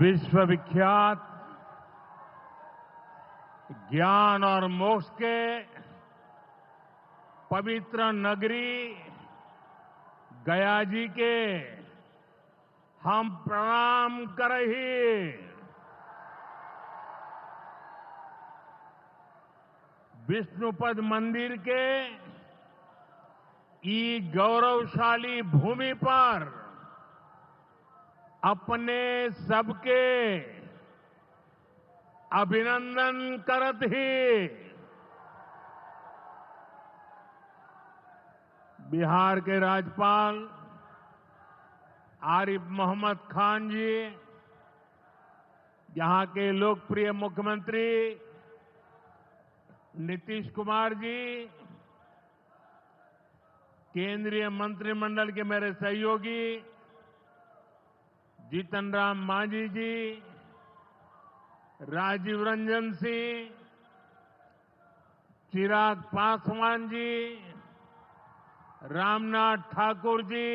विश्वविख्यात ज्ञान और मोक्ष के पवित्र नगरी गया जी के हम प्रणाम करही। विष्णुपद मंदिर के ई गौरवशाली भूमि पर अपने सबके अभिनंदन करत ही बिहार के राज्यपाल आरिफ मोहम्मद खान जी, यहां के लोकप्रिय मुख्यमंत्री नीतीश कुमार जी, केंद्रीय मंत्रिमंडल के मेरे सहयोगी जीतन राम मांझी जी, राजीव रंजन सिंह, चिराग पासवान जी, रामनाथ ठाकुर जी,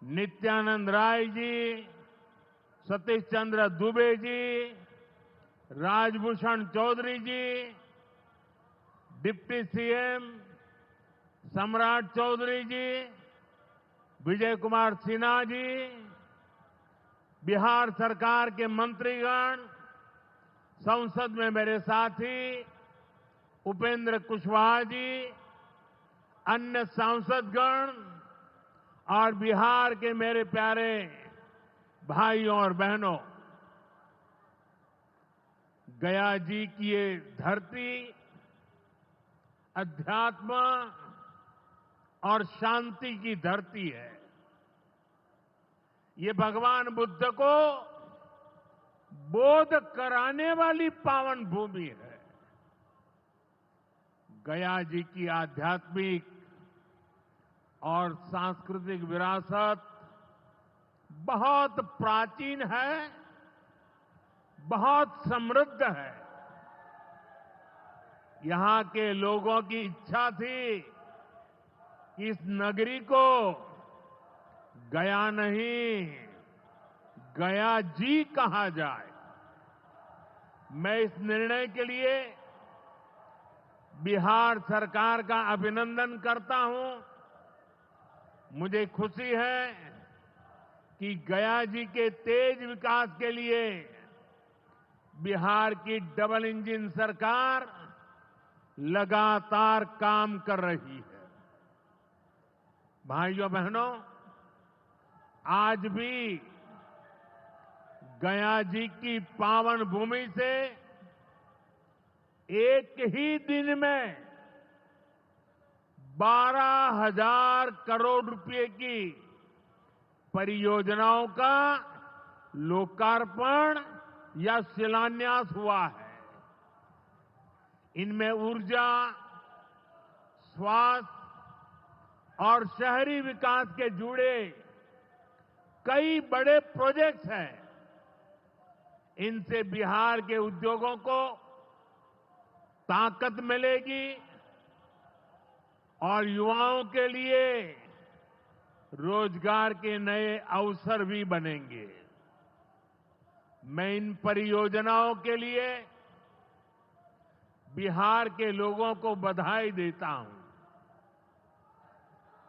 नित्यानंद राय जी, सतीश चंद्र दुबे जी, राजभूषण चौधरी जी, डिप्टी सीएम सम्राट चौधरी जी, विजय कुमार सिन्हा जी, बिहार सरकार के मंत्रीगण, संसद में मेरे साथी उपेंद्र कुशवाहा जी, अन्य सांसदगण और बिहार के मेरे प्यारे भाइयों और बहनों, गया जी की ये धरती अध्यात्म और शांति की धरती है। ये भगवान बुद्ध को बोध कराने वाली पावन भूमि है। गया जी की आध्यात्मिक और सांस्कृतिक विरासत बहुत प्राचीन है, बहुत समृद्ध है। यहां के लोगों की इच्छा थी कि इस नगरी को गया नहीं, गया जी कहा जाए। मैं इस निर्णय के लिए बिहार सरकार का अभिनंदन करता हूं। मुझे खुशी है कि गया जी के तेज विकास के लिए बिहार की डबल इंजन सरकार लगातार काम कर रही है। भाइयों बहनों, आज भी गया जी की पावन भूमि से एक ही दिन में 12,000 करोड़ रुपए की परियोजनाओं का लोकार्पण या शिलान्यास हुआ है। इनमें ऊर्जा, स्वास्थ्य और शहरी विकास के जुड़े कई बड़े प्रोजेक्ट्स हैं। इनसे बिहार के उद्योगों को ताकत मिलेगी और युवाओं के लिए रोजगार के नए अवसर भी बनेंगे। मैं इन परियोजनाओं के लिए बिहार के लोगों को बधाई देता हूं।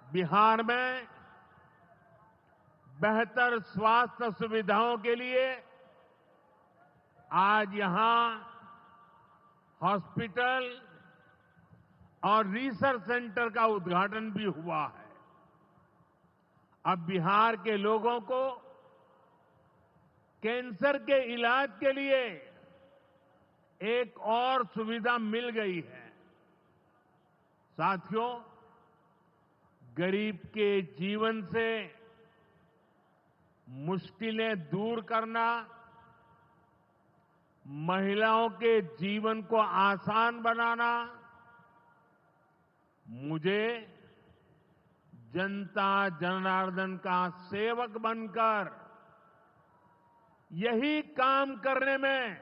बिहार में बेहतर स्वास्थ्य सुविधाओं के लिए आज यहां हॉस्पिटल और रिसर्च सेंटर का उद्घाटन भी हुआ है। अब बिहार के लोगों को कैंसर के इलाज के लिए एक और सुविधा मिल गई है। साथियों, गरीब के जीवन से मुश्किलें दूर करना, महिलाओं के जीवन को आसान बनाना मुझे जनता जनार्दन का सेवक बनकर यही काम करने में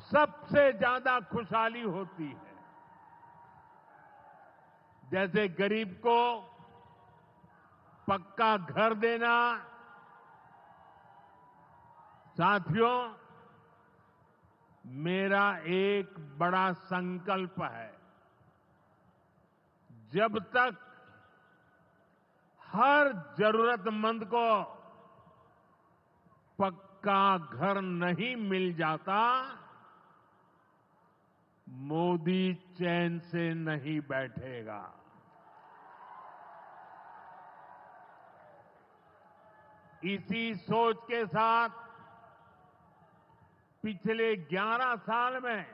सबसे ज्यादा खुशहाली होती है। जैसे गरीब को पक्का घर देना, साथियों, मेरा एक बड़ा संकल्प है। जब तक हर जरूरतमंद को पक्का घर नहीं मिल जाता, मोदी चैन से नहीं बैठेगा। इसी सोच के साथ पिछले 11 साल में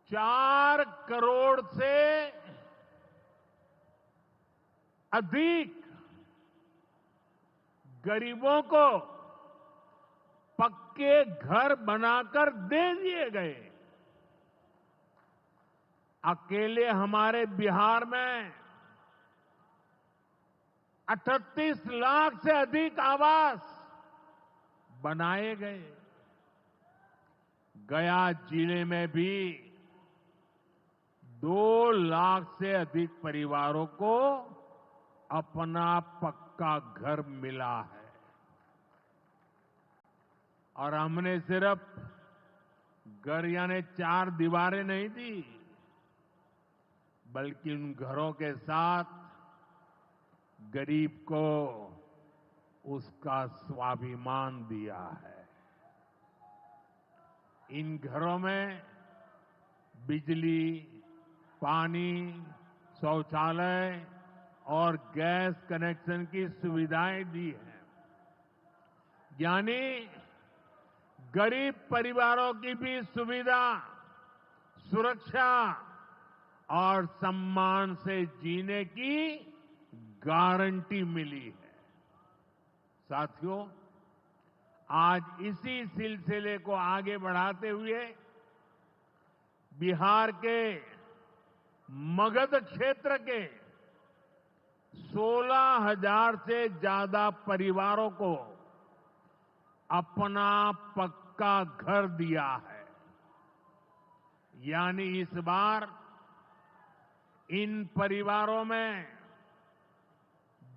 4 करोड़ से अधिक गरीबों को पक्के घर बनाकर दे दिए गए। अकेले हमारे बिहार में 38 लाख से अधिक आवास बनाए गए। गया जिले में भी 2 लाख से अधिक परिवारों को अपना पक्का घर मिला है। और हमने सिर्फ घर यानी 4 दीवारें नहीं दी, बल्कि उन घरों के साथ गरीब को उसका स्वाभिमान दिया है। इन घरों में बिजली, पानी, शौचालय और गैस कनेक्शन की सुविधाएं दी हैं। यानी गरीब परिवारों की भी सुविधा, सुरक्षा और सम्मान से जीने की गारंटी मिली है। साथियों, आज इसी सिलसिले को आगे बढ़ाते हुए बिहार के मगध क्षेत्र के 16,000 से ज्यादा परिवारों को अपना पक्का घर दिया है। यानी इस बार इन परिवारों में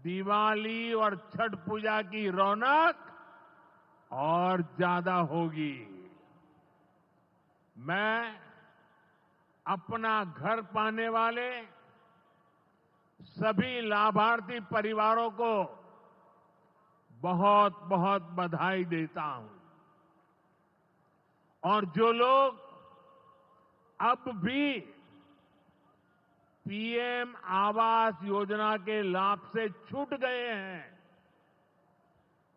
दिवाली और छठ पूजा की रौनक और ज्यादा होगी। मैं अपना घर पाने वाले सभी लाभार्थी परिवारों को बहुत बहुत बधाई देता हूं। और जो लोग अब भी पीएम आवास योजना के लाभ से छूट गए हैं,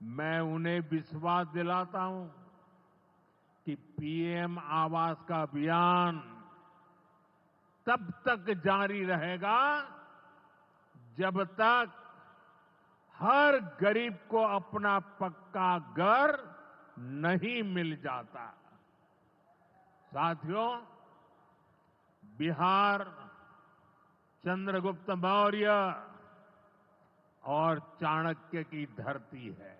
मैं उन्हें विश्वास दिलाता हूं कि पीएम आवास का अभियान तब तक जारी रहेगा जब तक हर गरीब को अपना पक्का घर नहीं मिल जाता। साथियों, बिहार चंद्रगुप्त मौर्य और चाणक्य की धरती है।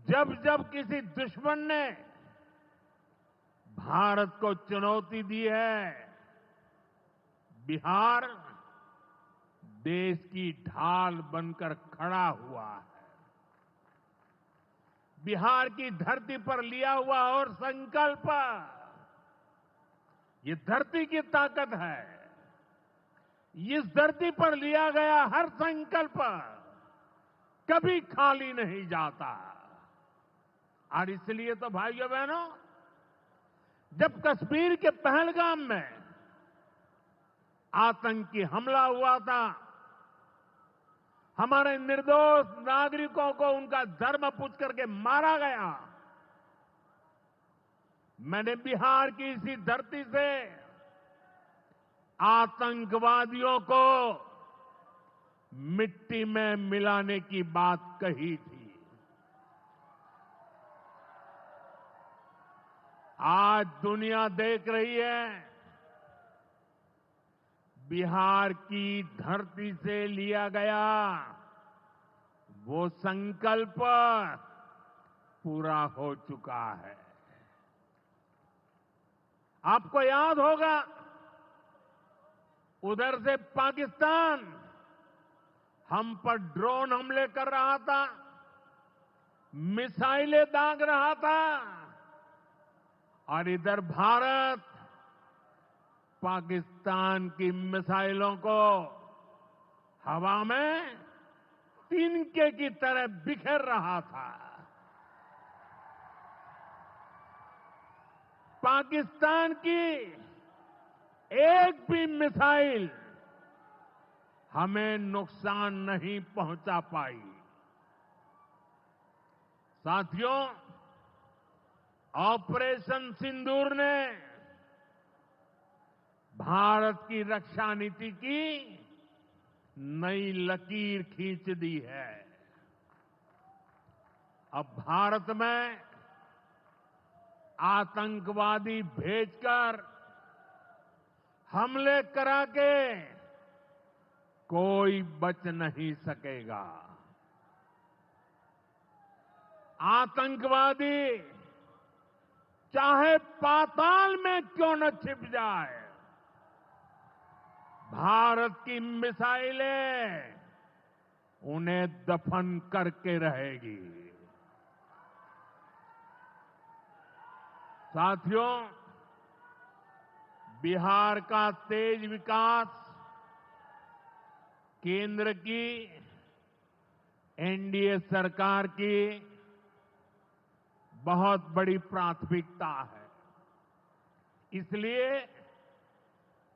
जब जब किसी दुश्मन ने भारत को चुनौती दी है, बिहार देश की ढाल बनकर खड़ा हुआ है। बिहार की धरती पर लिया हुआ और संकल्प, ये धरती की ताकत है। इस धरती पर लिया गया हर संकल्प कभी खाली नहीं जाता। और इसलिए तो भाइयों बहनों, जब कश्मीर के पहलगाम में आतंकी हमला हुआ था, हमारे निर्दोष नागरिकों को उनका धर्म पूछ करके मारा गया, मैंने बिहार की इसी धरती से आतंकवादियों को मिट्टी में मिलाने की बात कही थी। आज दुनिया देख रही है, बिहार की धरती से लिया गया वो संकल्प पूरा हो चुका है। आपको याद होगा, उधर से पाकिस्तान हम पर ड्रोन हमले कर रहा था, मिसाइलें दाग रहा था और इधर भारत पाकिस्तान की मिसाइलों को हवा में तिनके की तरह बिखेर रहा था। पाकिस्तान की एक भी मिसाइल हमें नुकसान नहीं पहुंचा पाई। साथियों, ऑपरेशन सिंदूर ने भारत की रक्षा नीति की नई लकीर खींच दी है। अब भारत में आतंकवादी भेजकर हमले करा के कोई बच नहीं सकेगा। आतंकवादी चाहे पाताल में क्यों न छिप जाए, भारत की मिसाइलें उन्हें दफन करके रहेगी। साथियों, बिहार का तेज विकास केंद्र की एनडीए सरकार की बहुत बड़ी प्राथमिकता है। इसलिए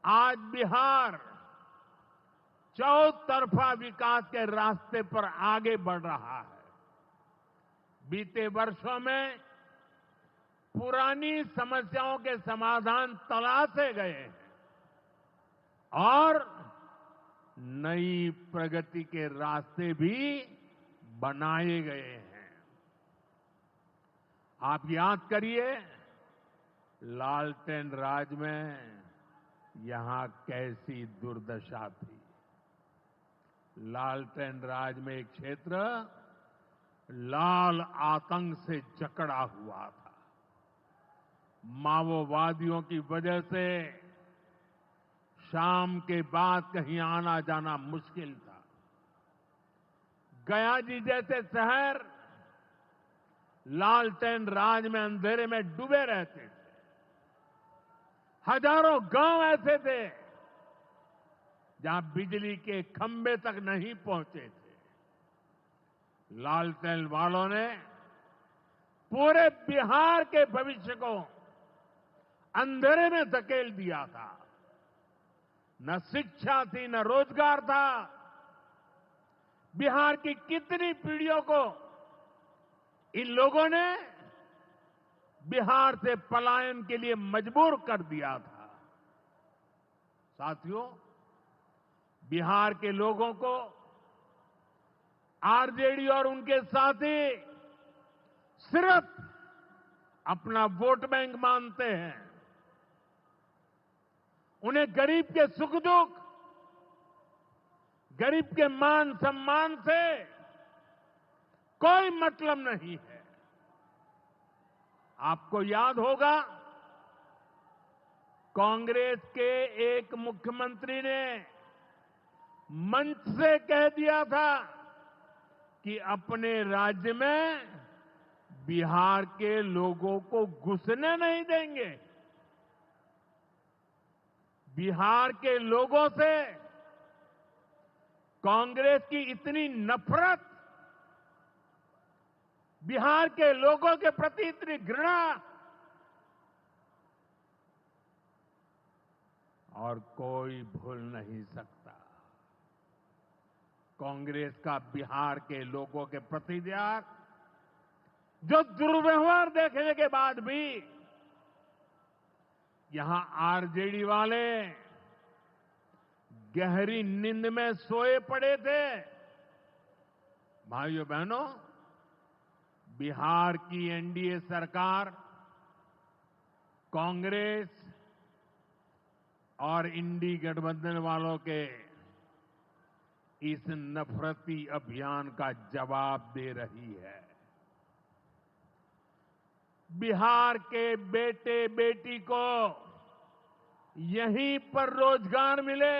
आज बिहार चौतरफा विकास के रास्ते पर आगे बढ़ रहा है। बीते वर्षों में पुरानी समस्याओं के समाधान तलाशे गए हैं और नई प्रगति के रास्ते भी बनाए गए हैं। आप याद करिए, लालटेन राज में यहां कैसी दुर्दशा थी। लालटेन राज में एक क्षेत्र लाल आतंक से जकड़ा हुआ था। माओवादियों की वजह से शाम के बाद कहीं आना जाना मुश्किल था। गया जी जैसे शहर लालटेन राज में अंधेरे में डूबे रहते थे। हजारों गांव ऐसे थे जहां बिजली के खंभे तक नहीं पहुंचे थे। लालटेन वालों ने पूरे बिहार के भविष्य को अंधेरे में धकेल दिया था। न शिक्षा थी, न रोजगार था। बिहार की कितनी पीढ़ियों को इन लोगों ने बिहार से पलायन के लिए मजबूर कर दिया था। साथियों, बिहार के लोगों को आरजेडी और उनके साथी सिर्फ अपना वोट बैंक मानते हैं। उन्हें गरीब के सुख दुख, गरीब के मान सम्मान से कोई मतलब नहीं है। आपको याद होगा, कांग्रेस के एक मुख्यमंत्री ने मंच से कह दिया था कि अपने राज्य में बिहार के लोगों को घुसने नहीं देंगे। बिहार के लोगों से कांग्रेस की इतनी नफरत, बिहार के लोगों के प्रति इतनी घृणा, और कोई भूल नहीं सकता। कांग्रेस का बिहार के लोगों के प्रति त्याग, जो दुर्व्यवहार देखने के बाद भी यहां आरजेडी वाले गहरी नींद में सोए पड़े थे। भाइयों बहनों, बिहार की एनडीए सरकार कांग्रेस और इंडी गठबंधन वालों के इस नफरती अभियान का जवाब दे रही है। बिहार के बेटे बेटी को यहीं पर रोजगार मिले,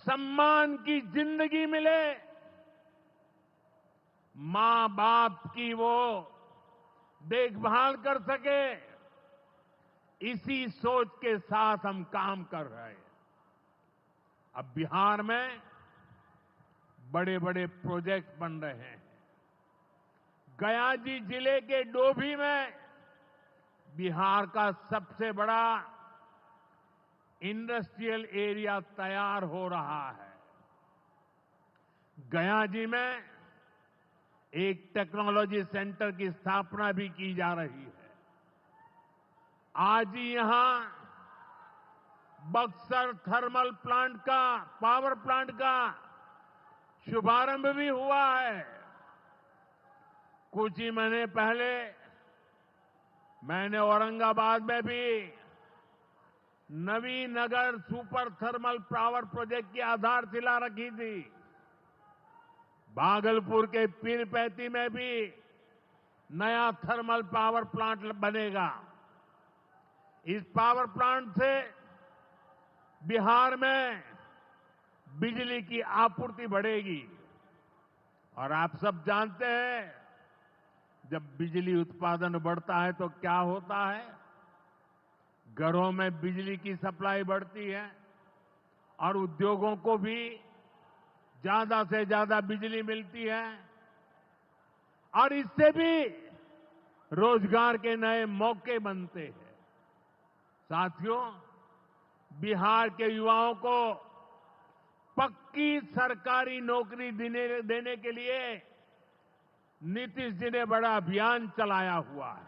सम्मान की जिंदगी मिले, मां बाप की वो देखभाल कर सके, इसी सोच के साथ हम काम कर रहे हैं। अब बिहार में बड़े बड़े प्रोजेक्ट बन रहे हैं। गया जी जिले के डोभी में बिहार का सबसे बड़ा इंडस्ट्रियल एरिया तैयार हो रहा है। गया जी में एक टेक्नोलॉजी सेंटर की स्थापना भी की जा रही है। आज ही यहां बक्सर थर्मल प्लांट का, पावर प्लांट का शुभारंभ भी हुआ है। कुछ ही महीने पहले मैंने औरंगाबाद में भी Navinagar super thermal power project की आधारशिला रखी थी। भागलपुर के पीरपैंती में भी नया थर्मल पावर प्लांट बनेगा। इस पावर प्लांट से बिहार में बिजली की आपूर्ति बढ़ेगी। और आप सब जानते हैं, जब बिजली उत्पादन बढ़ता है तो क्या होता है? घरों में बिजली की सप्लाई बढ़ती है और उद्योगों को भी ज्यादा से ज्यादा बिजली मिलती है और इससे भी रोजगार के नए मौके बनते हैं। साथियों, बिहार के युवाओं को पक्की सरकारी नौकरी देने के लिए नीतीश जी ने बड़ा अभियान चलाया हुआ है।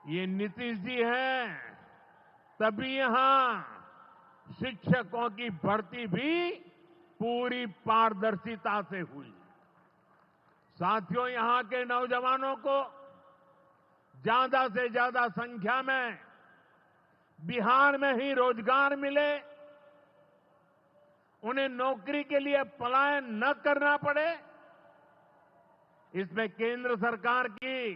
ये नीतीश जी हैं, तभी यहां शिक्षकों की भर्ती भी पूरी पारदर्शिता से हुई। साथियों, यहां के नौजवानों को ज्यादा से ज्यादा संख्या में बिहार में ही रोजगार मिले, उन्हें नौकरी के लिए पलायन न करना पड़े, इसमें केंद्र सरकार की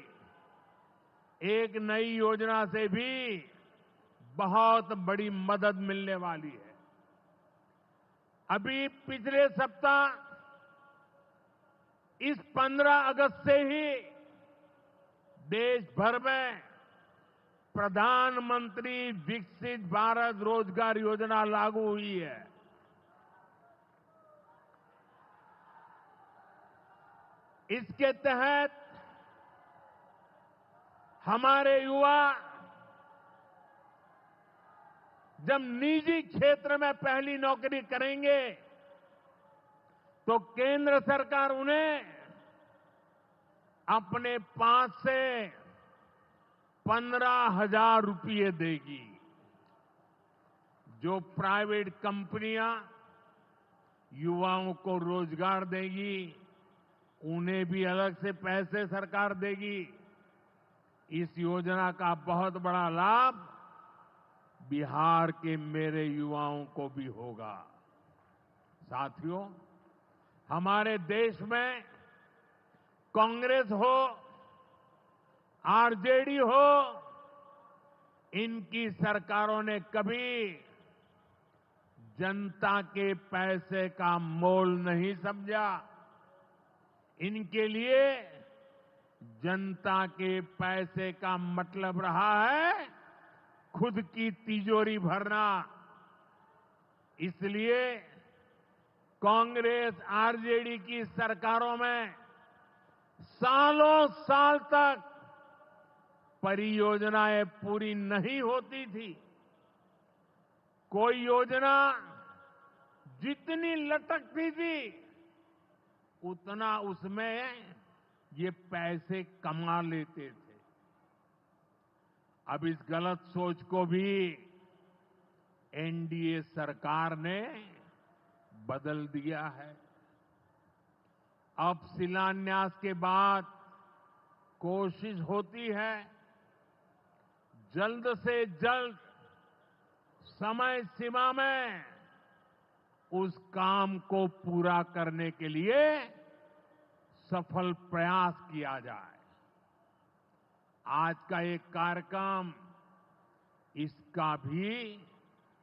एक नई योजना से भी बहुत बड़ी मदद मिलने वाली है। अभी पिछले सप्ताह इस 15 अगस्त से ही देश भर में प्रधानमंत्री विकसित भारत रोजगार योजना लागू हुई है। इसके तहत हमारे युवा जब निजी क्षेत्र में पहली नौकरी करेंगे तो केंद्र सरकार उन्हें अपने पास से 15,000 रुपये देगी। जो प्राइवेट कंपनियां युवाओं को रोजगार देगी, उन्हें भी अलग से पैसे सरकार देगी। इस योजना का बहुत बड़ा लाभ बिहार के मेरे युवाओं को भी होगा। साथियों, हमारे देश में कांग्रेस हो, आरजेडी हो, इनकी सरकारों ने कभी जनता के पैसे का मोल नहीं समझा। इनके लिए जनता के पैसे का मतलब रहा है खुद की तिजोरी भरना। इसलिए कांग्रेस आरजेडी की सरकारों में सालों साल तक परियोजनाएं पूरी नहीं होती थी। कोई योजना जितनी लटकती थी उतना उसमें ये पैसे कमा लेते थे। अब इस गलत सोच को भी एनडीए सरकार ने बदल दिया है। अब शिलान्यास के बाद कोशिश होती है जल्द से जल्द समय सीमा में उस काम को पूरा करने के लिए सफल प्रयास किया जाए। आज का एक कार्यक्रम इसका भी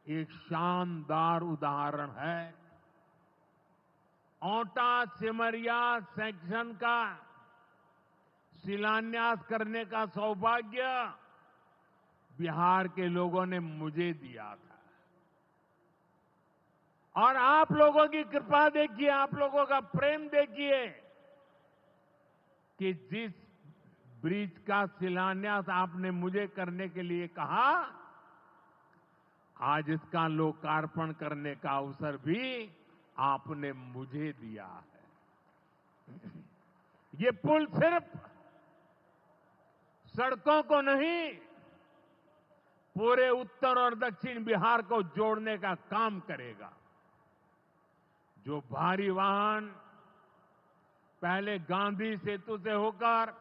एक शानदार उदाहरण है। औंटा सिमरिया सेक्शन का शिलान्यास करने का सौभाग्य बिहार के लोगों ने मुझे दिया था। और आप लोगों की कृपा देखिए, आप लोगों का प्रेम देखिए कि जिस ब्रिज का शिलान्यास आपने मुझे करने के लिए कहा, आज इसका लोकार्पण करने का अवसर भी आपने मुझे दिया है। ये पुल सिर्फ सड़कों को नहीं, पूरे उत्तर और दक्षिण बिहार को जोड़ने का काम करेगा। जो भारी वाहन पहले गांधी सेतु से होकर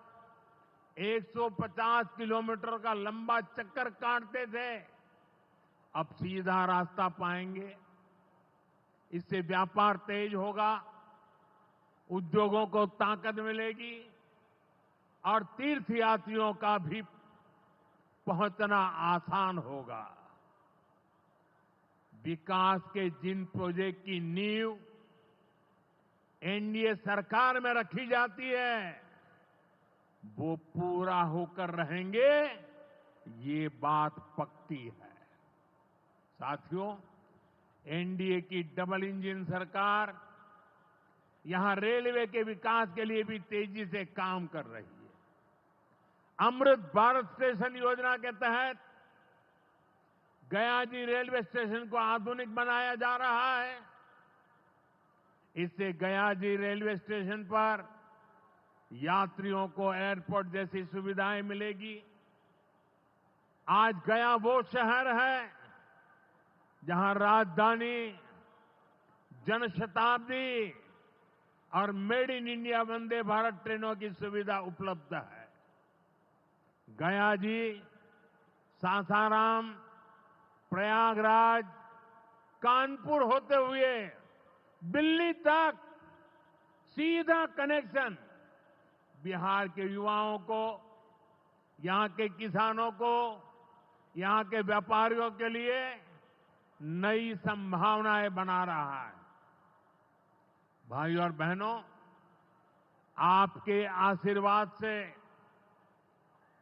150 किलोमीटर का लंबा चक्कर काटते थे, अब सीधा रास्ता पाएंगे। इससे व्यापार तेज होगा, उद्योगों को ताकत मिलेगी और तीर्थयात्रियों का भी पहुंचना आसान होगा। विकास के जिन प्रोजेक्ट की नींव एनडीए सरकार में रखी जाती है, वो पूरा होकर रहेंगे, ये बात पक्की है। साथियों, एनडीए की डबल इंजन सरकार यहां रेलवे के विकास के लिए भी तेजी से काम कर रही है। अमृत भारत स्टेशन योजना के तहत गयाजी रेलवे स्टेशन को आधुनिक बनाया जा रहा है। इससे गयाजी रेलवे स्टेशन पर यात्रियों को एयरपोर्ट जैसी सुविधाएं मिलेगी। आज गया वो शहर है जहां राजधानी, जनशताब्दी और made in India Vande Bharat ट्रेनों की सुविधा उपलब्ध है। गया जी, सासाराम, प्रयागराज, कानपुर होते हुए दिल्ली तक सीधा कनेक्शन बिहार के युवाओं को, यहां के किसानों को, यहां के व्यापारियों के लिए नई संभावनाएं बना रहा है। भाइयों और बहनों, आपके आशीर्वाद से,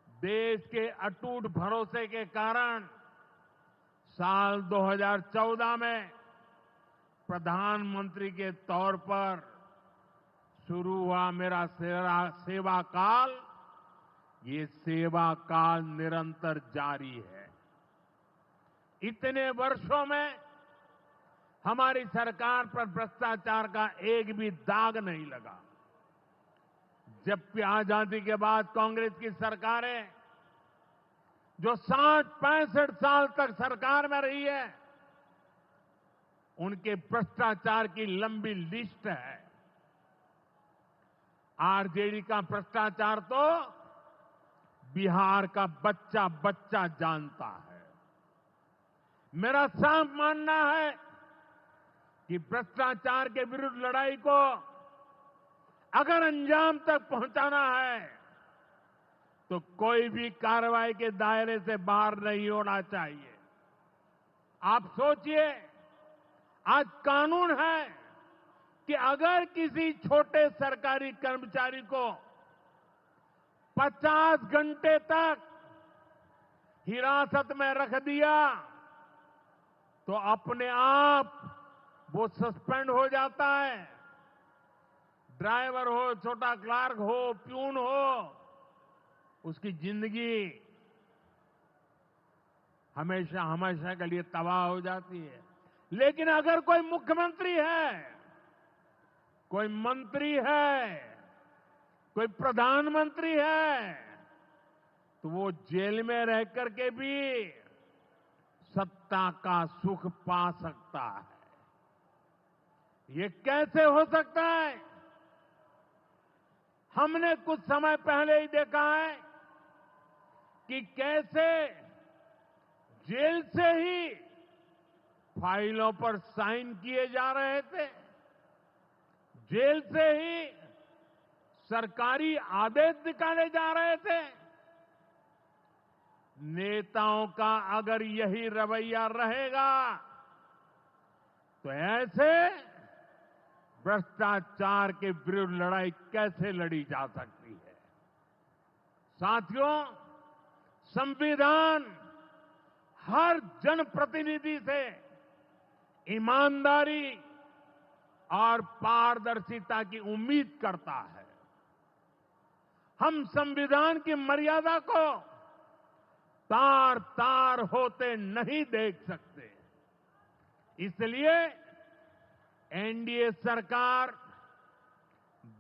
देश के अटूट भरोसे के कारण साल 2014 में प्रधानमंत्री के तौर पर शुरू हुआ मेरा सेवा काल, ये सेवा काल निरंतर जारी है। इतने वर्षों में हमारी सरकार पर भ्रष्टाचार का एक भी दाग नहीं लगा। जबकि आजादी के बाद कांग्रेस की सरकारें जो 60-65 साल तक सरकार में रही है, उनके भ्रष्टाचार की लंबी लिस्ट है। आरजेडी का भ्रष्टाचार तो बिहार का बच्चा बच्चा जानता है। मेरा साफ मानना है कि भ्रष्टाचार के विरुद्ध लड़ाई को अगर अंजाम तक पहुंचाना है तो कोई भी कार्रवाई के दायरे से बाहर नहीं होना चाहिए। आप सोचिए, आज कानून है कि अगर किसी छोटे सरकारी कर्मचारी को 50 घंटे तक हिरासत में रख दिया तो अपने आप वो सस्पेंड हो जाता है। ड्राइवर हो, छोटा क्लार्क हो, प्यून हो, उसकी जिंदगी हमेशा हमेशा के लिए तबाह हो जाती है। लेकिन अगर कोई मुख्यमंत्री है, कोई मंत्री है, कोई प्रधानमंत्री है, तो वो जेल में रह करके भी सत्ता का सुख पा सकता है। ये कैसे हो सकता है? हमने कुछ समय पहले ही देखा है कि कैसे जेल से ही फाइलों पर साइन किए जा रहे थे, जेल से ही सरकारी आदेश निकाले जा रहे थे। नेताओं का अगर यही रवैया रहेगा तो ऐसे भ्रष्टाचार के विरुद्ध लड़ाई कैसे लड़ी जा सकती है। साथियों, संविधान हर जनप्रतिनिधि से ईमानदारी और पारदर्शिता की उम्मीद करता है। हम संविधान की मर्यादा को तार तार होते नहीं देख सकते। इसलिए एनडीए सरकार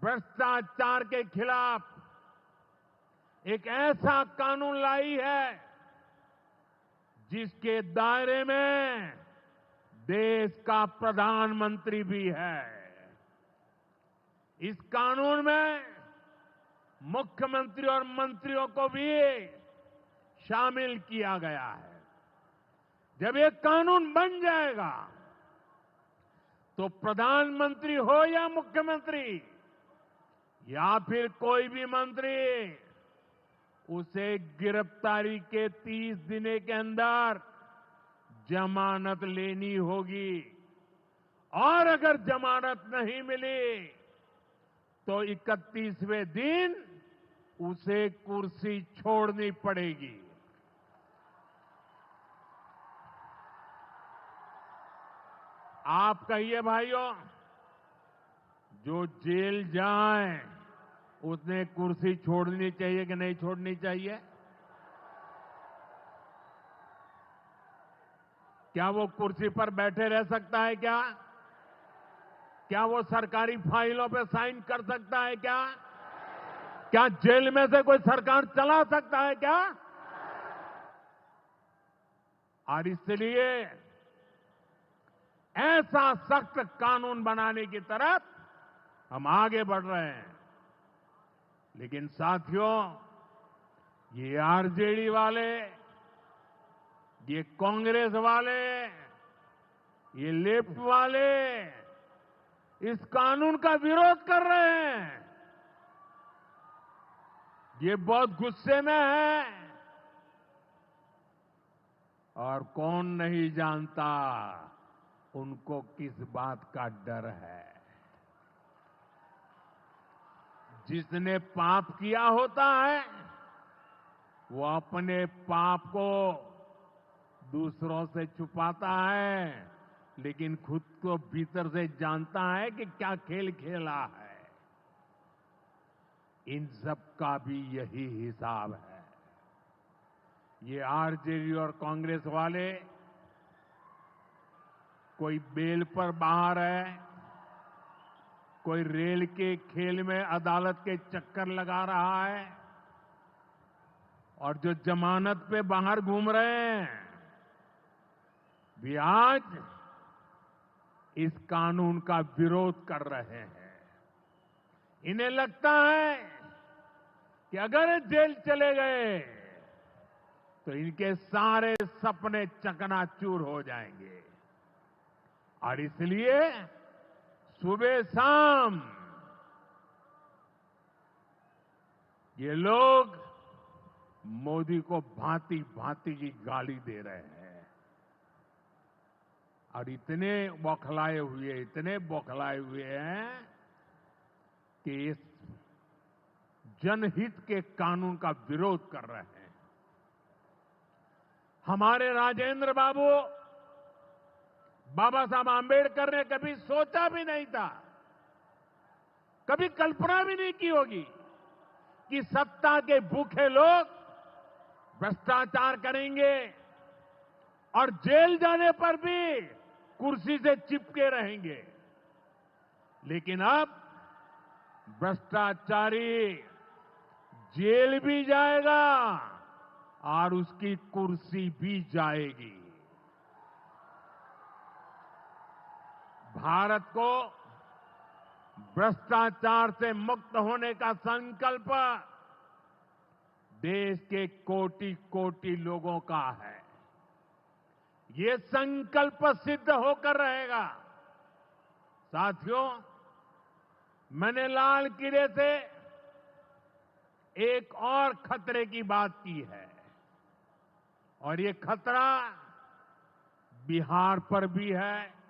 भ्रष्टाचार के खिलाफ एक ऐसा कानून लाई है जिसके दायरे में देश का प्रधानमंत्री भी है। इस कानून में मुख्यमंत्री और मंत्रियों को भी शामिल किया गया है। जब ये कानून बन जाएगा तो प्रधानमंत्री हो या मुख्यमंत्री या फिर कोई भी मंत्री, उसे गिरफ्तारी के 30 दिन के अंदर जमानत लेनी होगी और अगर जमानत नहीं मिली तो 31वें दिन उसे कुर्सी छोड़नी पड़ेगी। आप कहिए भाइयों, जो जेल जाए उसने कुर्सी छोड़नी चाहिए कि नहीं छोड़नी चाहिए? क्या वो कुर्सी पर बैठे रह सकता है क्या? क्या वो सरकारी फाइलों पे साइन कर सकता है क्या? क्या जेल में से कोई सरकार चला सकता है क्या? और इसलिए ऐसा सख्त कानून बनाने की तरफ हम आगे बढ़ रहे हैं। लेकिन साथियों, ये आरजेडी वाले, ये कांग्रेस वाले, ये लेफ्ट वाले इस कानून का विरोध कर रहे हैं। ये बहुत गुस्से में है और कौन नहीं जानता उनको किस बात का डर है। जिसने पाप किया होता है वो अपने पाप को दूसरों से छुपाता है, लेकिन खुद को भीतर से जानता है कि क्या खेल खेला है। इन सब का भी यही हिसाब है। ये आरजेडी और कांग्रेस वाले कोई बेल पर बाहर है, कोई रेल के खेल में अदालत के चक्कर लगा रहा है और जो जमानत पे बाहर घूम रहे हैं भी आज इस कानून का विरोध कर रहे हैं। इन्हें लगता है कि अगर जेल चले गए तो इनके सारे सपने चकनाचूर हो जाएंगे और इसलिए सुबह शाम ये लोग मोदी को भांति भांति की गाली दे रहे हैं और इतने बौखलाए हुए हैं कि इस जनहित के कानून का विरोध कर रहे हैं। हमारे राजेंद्र बाबू बाबा साहब आंबेडकर ने कभी सोचा भी नहीं था, कभी कल्पना भी नहीं की होगी कि सत्ता के भूखे लोग भ्रष्टाचार करेंगे और जेल जाने पर भी कुर्सी से चिपके रहेंगे। लेकिन अब भ्रष्टाचारी जेल भी जाएगा और उसकी कुर्सी भी जाएगी। भारत को भ्रष्टाचार से मुक्त होने का संकल्प देश के कोटि कोटि लोगों का है। ये संकल्प सिद्ध होकर रहेगा। साथियों, मैंने लाल किले से एक और खतरे की बात की है और ये खतरा बिहार पर भी है,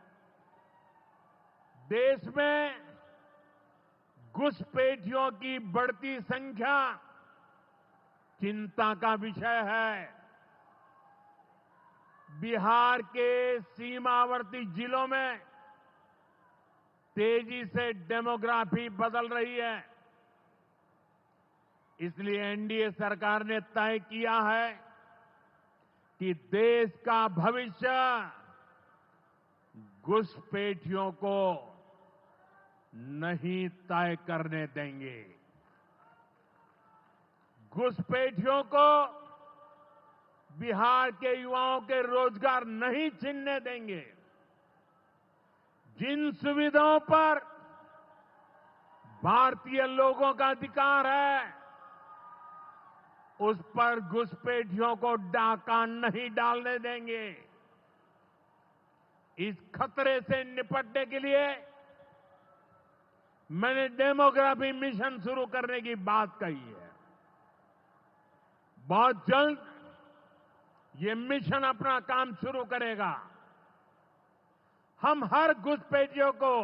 देश में घुसपैठियों की बढ़ती संख्या चिंता का विषय है। बिहार के सीमावर्ती जिलों में तेजी से डेमोग्राफी बदल रही है। इसलिए एनडीए सरकार ने तय किया है कि देश का भविष्य घुसपैठियों को नहीं तय करने देंगे। घुसपैठियों को बिहार के युवाओं के रोजगार नहीं छीनने देंगे। जिन सुविधाओं पर भारतीय लोगों का अधिकार है, उस पर घुसपैठियों को डाका नहीं डालने देंगे। इस खतरे से निपटने के लिए मैंने डेमोग्राफी मिशन शुरू करने की बात कही है। बहुत जल्द ये मिशन अपना काम शुरू करेगा। हम हर घुसपैठियों को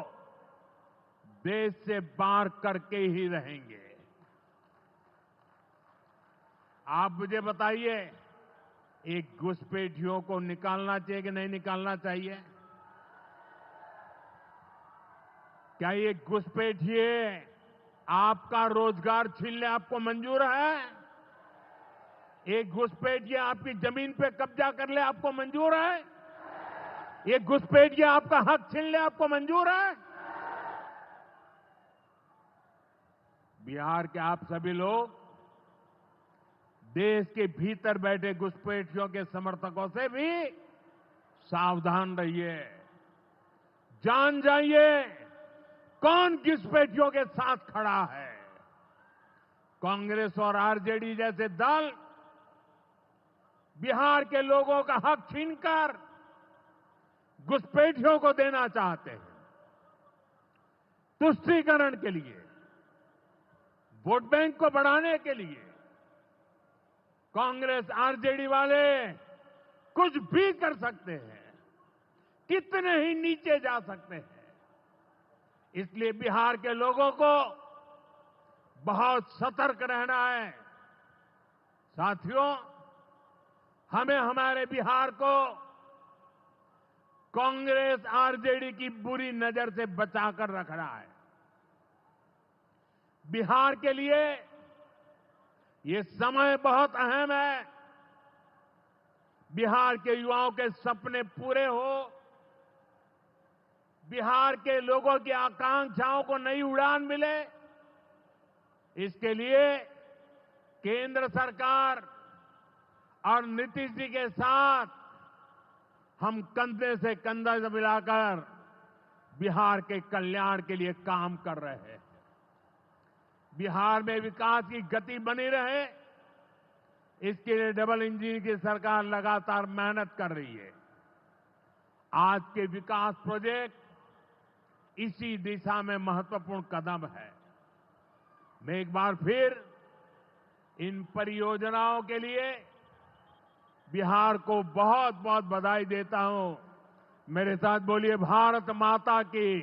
देश से बाहर करके ही रहेंगे। आप मुझे बताइए, एक घुसपैठियों को निकालना चाहिए कि नहीं निकालना चाहिए? क्या ये घुसपैठिए आपका रोजगार छीनने आपको मंजूर है? एक घुसपैठिया आपकी जमीन पे कब्जा कर ले आपको मंजूर है? एक घुसपैठिया आपका हक छीन ले आपको मंजूर है? बिहार के आप सभी लोग देश के भीतर बैठे घुसपैठियों के समर्थकों से भी सावधान रहिए। जान जाइए कौन घुसपैठियों के साथ खड़ा है। कांग्रेस और आरजेडी जैसे दल बिहार के लोगों का हक छीनकर घुसपैठियों को देना चाहते हैं। तुष्टीकरण के लिए, वोट बैंक को बढ़ाने के लिए कांग्रेस आरजेडी वाले कुछ भी कर सकते हैं, कितने ही नीचे जा सकते हैं। इसलिए बिहार के लोगों को बहुत सतर्क रहना है। साथियों, हमें हमारे बिहार को कांग्रेस आरजेडी की बुरी नजर से बचाकर रखना है। बिहार के लिए ये समय बहुत अहम है। बिहार के युवाओं के सपने पूरे हो, बिहार के लोगों की आकांक्षाओं को नई उड़ान मिले, इसके लिए केंद्र सरकार और नीतीश जी के साथ हम कंधे से कंधा मिलाकर बिहार के कल्याण के लिए काम कर रहे हैं। बिहार में विकास की गति बनी रहे, इसके लिए डबल इंजन की सरकार लगातार मेहनत कर रही है। आज के विकास प्रोजेक्ट इसी दिशा में महत्वपूर्ण कदम है। मैं एक बार फिर इन परियोजनाओं के लिए बिहार को बहुत बहुत बधाई देता हूं। मेरे साथ बोलिए, भारत माता की।